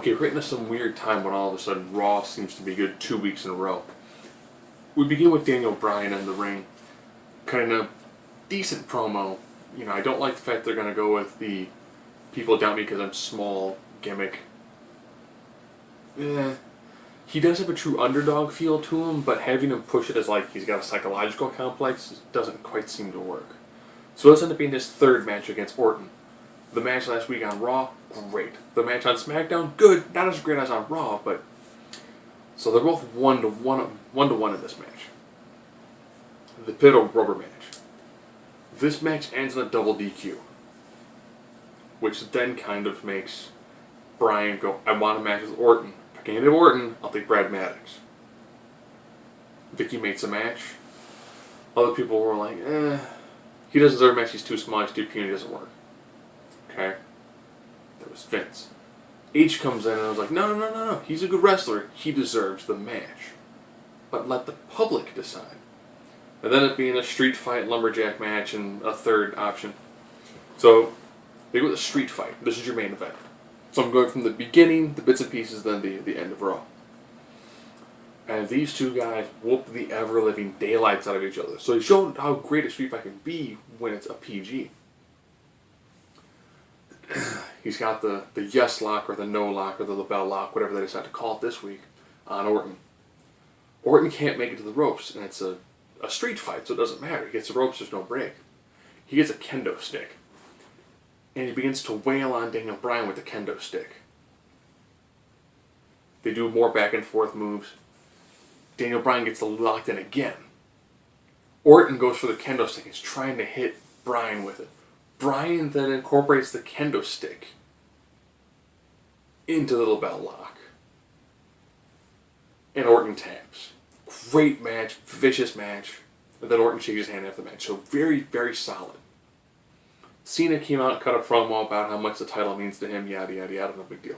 Okay, right into some weird time when all of a sudden Raw seems to be good 2 weeks in a row. We begin with Daniel Bryan in the ring. Kind of decent promo. I don't like the fact they're going to go with the people doubt me because I'm small gimmick. He does have a true underdog feel to him, but having him push it as like he's got a psychological complex doesn't quite seem to work. So this ends up being his third match against Orton. The match last week on Raw, great. The match on SmackDown, good. Not as great as on Raw, but so they're both 1-1 in this match. The pivotal rubber match. This match ends in a double DQ, which then kind of makes Bryan go, I want a match with Orton. If I can't hit Orton, I'll take Brad Maddox. Vicky makes a match. Other people were like, he doesn't deserve a match, he's too small, he's too puny, it doesn't work. Okay? That was Vince. H comes in and I was like, no, he's a good wrestler, he deserves the match. But let the public decide. And then it being a street fight, lumberjack match, and a third option. So, they go with a street fight. This is your main event. So I'm going from the beginning, the bits and pieces, then the end of Raw. And these two guys whoop the ever-living daylights out of each other. So they showed how great a street fight can be when it's a PG. He's got the yes lock, or the no lock, or the lapel lock, whatever they decide to call it this week, on Orton. Orton can't make it to the ropes, and it's a street fight, so it doesn't matter. He gets the ropes, there's no break. He gets a kendo stick. And he begins to wail on Daniel Bryan with the kendo stick. They do more back and forth moves. Daniel Bryan gets locked in again. Orton goes for the kendo stick. He's trying to hit Bryan with it. Bryan then incorporates the kendo stick into the lapel lock. And Orton taps. Great match, vicious match. And then Orton shakes his hand after the match. So very, very solid. Cena came out and cut a promo about how much the title means to him, yada, yada, yada, no big deal.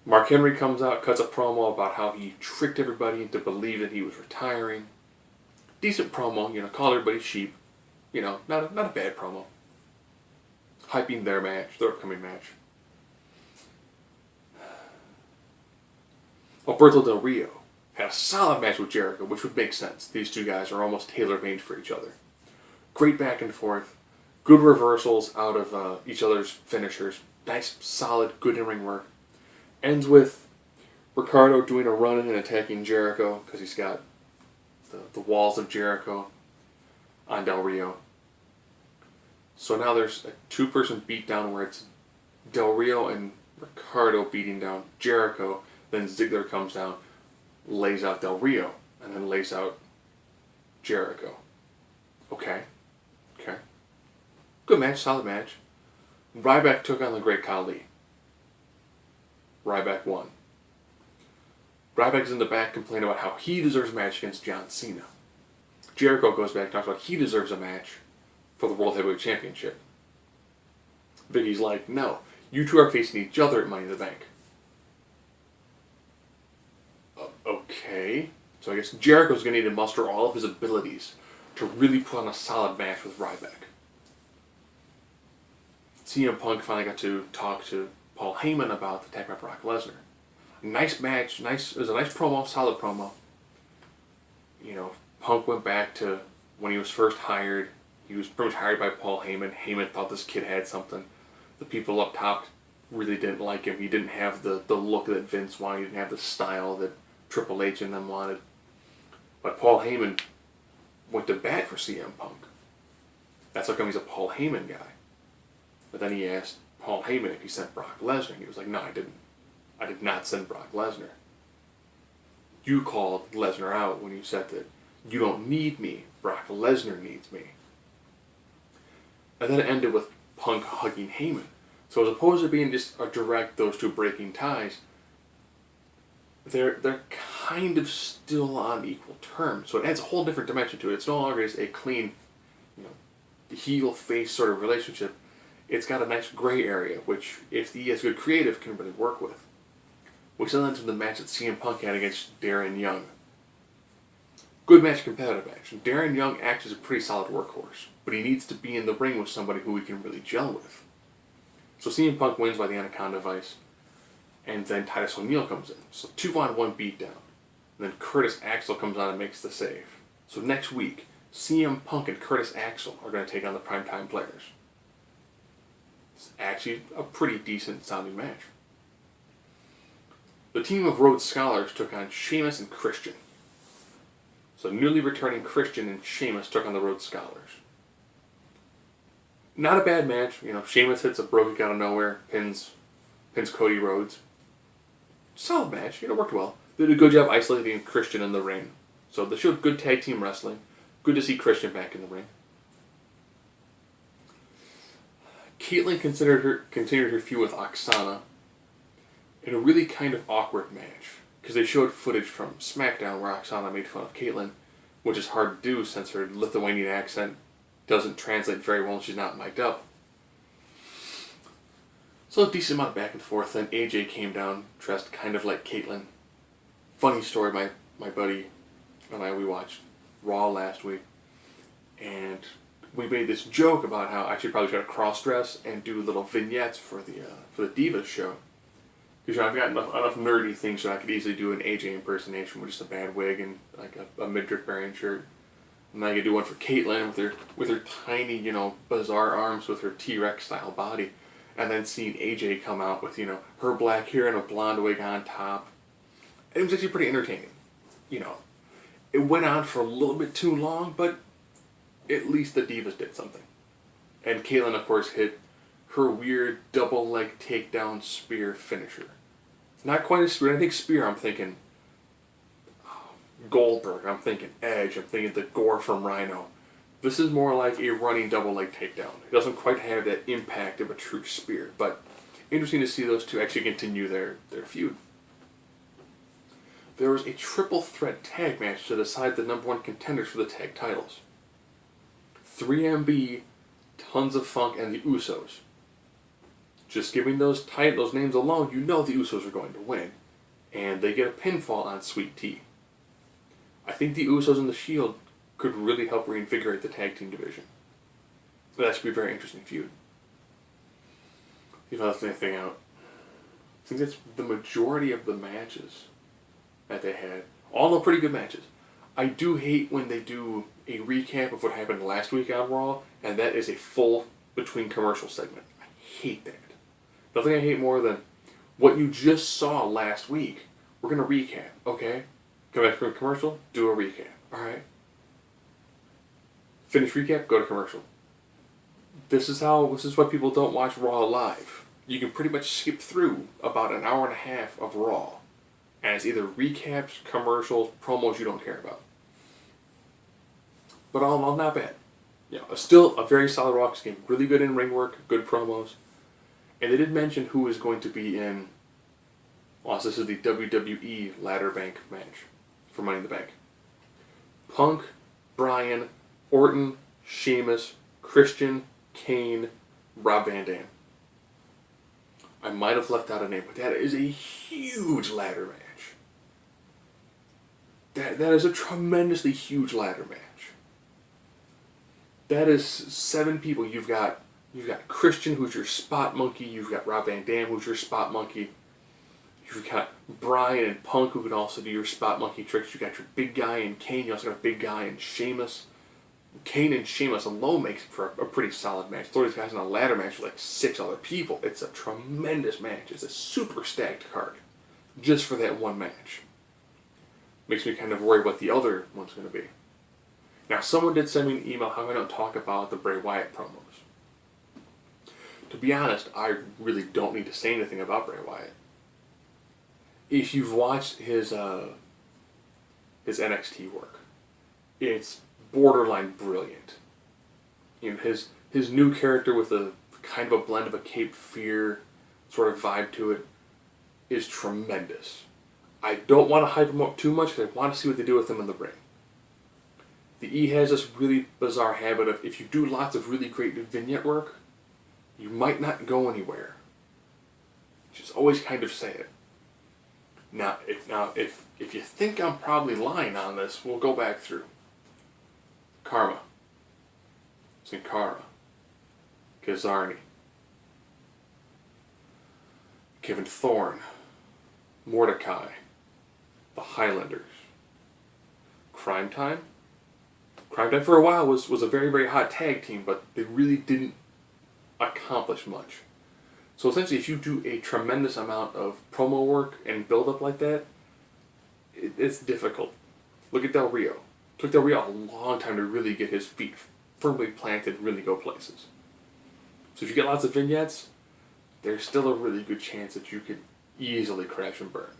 Mark Henry comes out, cuts a promo about how he tricked everybody into believing that he was retiring. Decent promo, called everybody sheep. Not a bad promo. Hyping their match, their upcoming match. Alberto Del Rio had a solid match with Jericho, which would make sense. These two guys are almost tailor-made for each other. Great back and forth. Good reversals out of each other's finishers. Nice, solid, good in-ring work. Ends with Ricardo doing a run-in and attacking Jericho because he's got the walls of Jericho on Del Rio. So now there's a two-person beatdown where it's Del Rio and Ricardo beating down Jericho. Then Ziggler comes down, lays out Del Rio, and then lays out Jericho. Okay. Good match, solid match. Ryback took on the Great Khali. Ryback won. Ryback's in the back complaining about how he deserves a match against John Cena. Jericho goes back and talks about he deserves a match for the World Heavyweight Championship. Vicky's like, no, you two are facing each other at Money in the Bank. Okay. So I guess Jericho's going to need to muster all of his abilities to really put on a solid match with Ryback. CM Punk finally got to talk to Paul Heyman about the attack by Brock Lesnar. Nice match, it was a nice promo, solid promo. Punk went back to when he was first hired. He was pretty much hired by Paul Heyman. Heyman thought this kid had something. The people up top really didn't like him. He didn't have the look that Vince wanted. He didn't have the style that Triple H and them wanted. But Paul Heyman went to bat for CM Punk. That's how come he's a Paul Heyman guy. But then he asked Paul Heyman if he sent Brock Lesnar. He was like, no, I didn't. I did not send Brock Lesnar. You called Lesnar out when you said that you don't need me. Brock Lesnar needs me. And then it ended with Punk hugging Heyman. So as opposed to being just a direct, those two breaking ties, they're kind of still on equal terms. So it adds a whole different dimension to it. It's no longer just a clean, heel-face sort of relationship. It's got a nice gray area, which, if he has good creative, can really work with. Which then led to the match that CM Punk had against Darren Young. Good match, competitive match. Darren Young acts as a pretty solid workhorse, but he needs to be in the ring with somebody who he can really gel with. So CM Punk wins by the Anaconda Vice. and then Titus O'Neil comes in. So 2-on-1 beatdown. And then Curtis Axel comes on and makes the save. So next week, CM Punk and Curtis Axel are going to take on the Primetime Players. It's actually a pretty decent sounding match. The team of Rhodes Scholars took on Sheamus and Christian. So newly returning Christian and Sheamus took on the Rhodes Scholars. Not a bad match. Sheamus hits a brogue out of nowhere, pins Cody Rhodes. Solid match. Worked well. They did a good job isolating Christian in the ring. So they showed good tag team wrestling. Good to see Christian back in the ring. Caitlyn continued her feud with Oksana in a really kind of awkward match, because they showed footage from SmackDown where Oksana made fun of Caitlyn, which is hard to do since her Lithuanian accent doesn't translate very well and she's not mic'd up. So a decent amount of back and forth. Then AJ came down dressed kind of like Caitlyn. Funny story, my buddy and I, we watched Raw last week, and we made this joke about how I should probably try to cross-dress and do little vignettes for the Divas show. Because I've got enough nerdy things so I could easily do an AJ impersonation with just a bad wig and like a midriff bearing shirt. And I could do one for Caitlyn with her tiny, bizarre arms with her T-Rex style body. And then seeing AJ come out with, her black hair and a blonde wig on top. It was actually pretty entertaining. It went on for a little bit too long, but at least the Divas did something. And Caitlyn, of course, hit her weird double leg takedown spear finisher. Not quite a spear. I think spear, I'm thinking Goldberg, I'm thinking Edge, I'm thinking the Gore from Rhino. This is more like a running double leg takedown. It doesn't quite have that impact of a true spear, but interesting to see those two actually continue their feud. There was a triple threat tag match to decide the number one contenders for the tag titles. 3MB, Tons of Funk, and the Usos. Just giving those names alone, the Usos are going to win. And they get a pinfall on Sweet Tea. I think the Usos and the Shield could really help reinvigorate the tag team division. So that should be a very interesting feud. If I left anything out, I think that's the majority of the matches that they had. All are pretty good matches. I do hate when they do a recap of what happened last week on Raw, and that is a full between commercial segment. I hate that. Nothing I hate more than what you just saw last week. We're going to recap, okay? Come back from a commercial, do a recap, alright? Finish recap, go to commercial. This is why people don't watch Raw live. You can pretty much skip through about an hour and a half of Raw. And it's either recaps, commercials, promos you don't care about. But all in all, not bad. Still a very solid Raw game. Really good in ring work, good promos. And they did mention who is going to be in. This is the WWE Ladder Bank match for Money in the Bank. Punk, Bryan, Orton, Sheamus, Christian, Kane, Rob Van Dam. I might have left out a name, but that is a huge ladder match. That is a tremendously huge ladder match. That is 7 people. You've got Christian, who's your spot monkey. You've got Rob Van Dam, who's your spot monkey. You've got Bryan and Punk, who can also do your spot monkey tricks. You've got your big guy in Kane. You also got a big guy in Sheamus. Kane and Sheamus alone makes for a pretty solid match. Throw these guys in a ladder match with like 6 other people. It's a tremendous match. It's a super stacked card. Just for that one match. Makes me kind of worry what the other one's going to be. Now, someone did send me an email how I don't talk about the Bray Wyatt promos. To be honest, I really don't need to say anything about Bray Wyatt. If you've watched his NXT work, it's borderline brilliant. His new character with a kind of a blend of a Cape Fear sort of vibe to it is tremendous. I don't want to hype him up too much because I want to see what they do with him in the ring. The E has this really bizarre habit of, if you do lots of really great vignette work, you might not go anywhere. Just always kind of say it. Now, if you think I'm probably lying on this, we'll go back through. Karma. Sin Cara. Kazarni. Kevin Thorne. Mordecai, the Highlanders, Crime Time. Crime Time for a while was a very, very hot tag team, but they really didn't accomplish much. So essentially, if you do a tremendous amount of promo work and build up like that, it's difficult. Look at Del Rio. It took Del Rio a long time to really get his feet firmly planted and really go places. So if you get lots of vignettes, there's still a really good chance that you could easily crash and burn.